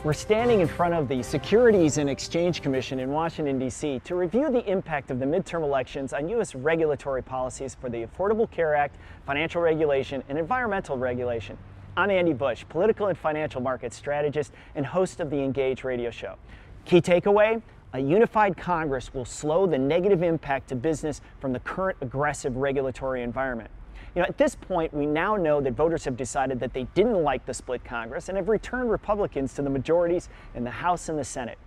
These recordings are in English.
We're standing in front of the Securities and Exchange Commission in Washington, D.C. to review the impact of the midterm elections on U.S. regulatory policies for the Affordable Care Act, financial regulation, and environmental regulation. I'm Andy Bush, political and financial market strategist and host of the Engage radio show. Key takeaway: a unified Congress will slow the negative impact to business from the current aggressive regulatory environment. At this point, we now know that voters have decided that they didn't like the split Congress and have returned Republicans to the majorities in the House and the Senate.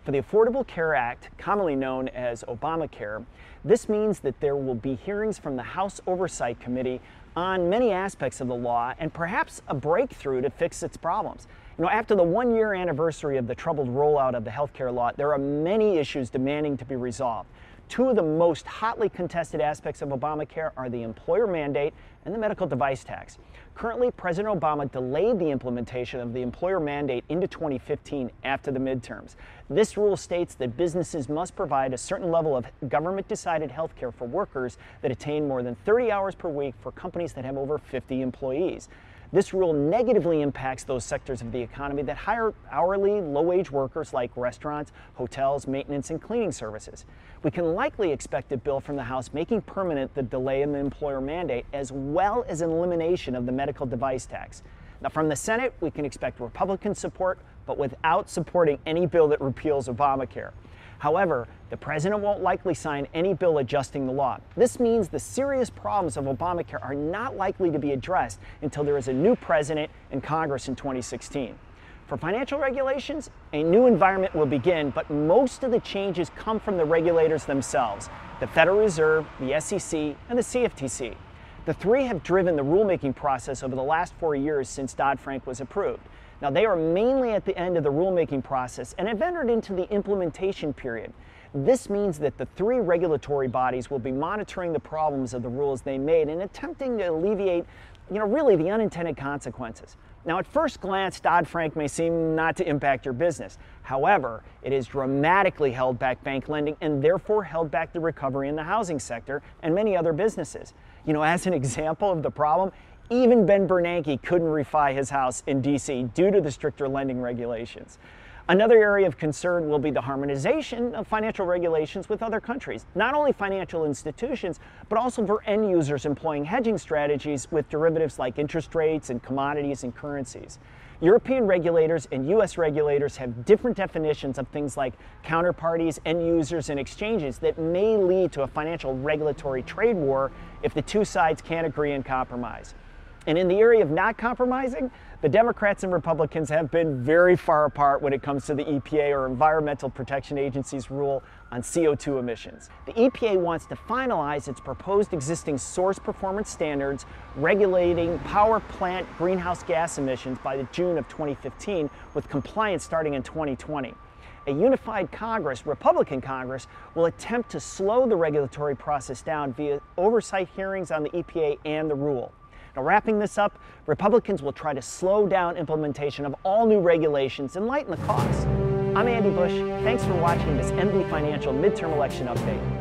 For the Affordable Care Act, commonly known as Obamacare, this means that there will be hearings from the House Oversight Committee on many aspects of the law and perhaps a breakthrough to fix its problems. After the one-year anniversary of the troubled rollout of the health care law, there are many issues demanding to be resolved. Two of the most hotly contested aspects of Obamacare are the employer mandate and the medical device tax. Currently, President Obama delayed the implementation of the employer mandate into 2015 after the midterms. This rule states that businesses must provide a certain level of government-decided health care for workers that attain more than 30 hours per week for companies that have over 50 employees. This rule negatively impacts those sectors of the economy that hire hourly, low-wage workers like restaurants, hotels, maintenance, and cleaning services. We can likely expect a bill from the House making permanent the delay in the employer mandate, as well as an elimination of the medical device tax. Now, from the Senate, we can expect Republican support, but without supporting any bill that repeals Obamacare. However, the president won't likely sign any bill adjusting the law. This means the serious problems of Obamacare are not likely to be addressed until there is a new president and Congress in 2016. For financial regulations, a new environment will begin, but most of the changes come from the regulators themselves: the Federal Reserve, the SEC, and the CFTC. The three have driven the rulemaking process over the last 4 years since Dodd-Frank was approved. Now, they are mainly at the end of the rulemaking process and have entered into the implementation period. This means that the three regulatory bodies will be monitoring the problems of the rules they made and attempting to alleviate, really the unintended consequences. Now, at first glance, Dodd-Frank may seem not to impact your business. However, it has dramatically held back bank lending and therefore held back the recovery in the housing sector and many other businesses. As an example of the problem, even Ben Bernanke couldn't refi his house in D.C. due to the stricter lending regulations. Another area of concern will be the harmonization of financial regulations with other countries, not only financial institutions, but also for end users employing hedging strategies with derivatives like interest rates and commodities and currencies. European regulators and U.S. regulators have different definitions of things like counterparties, end users, and exchanges that may lead to a financial regulatory trade war if the two sides can't agree and compromise. And in the area of not compromising, the Democrats and Republicans have been very far apart when it comes to the EPA, or Environmental Protection Agency's rule on CO2 emissions. The EPA wants to finalize its proposed existing source performance standards regulating power plant greenhouse gas emissions by June of 2015, with compliance starting in 2020. A unified Congress, Republican Congress, will attempt to slow the regulatory process down via oversight hearings on the EPA and the rule. Now, wrapping this up, Republicans will try to slow down implementation of all new regulations and lighten the costs. I'm Andy Bush. Thanks for watching this MD Financial Midterm Election Update.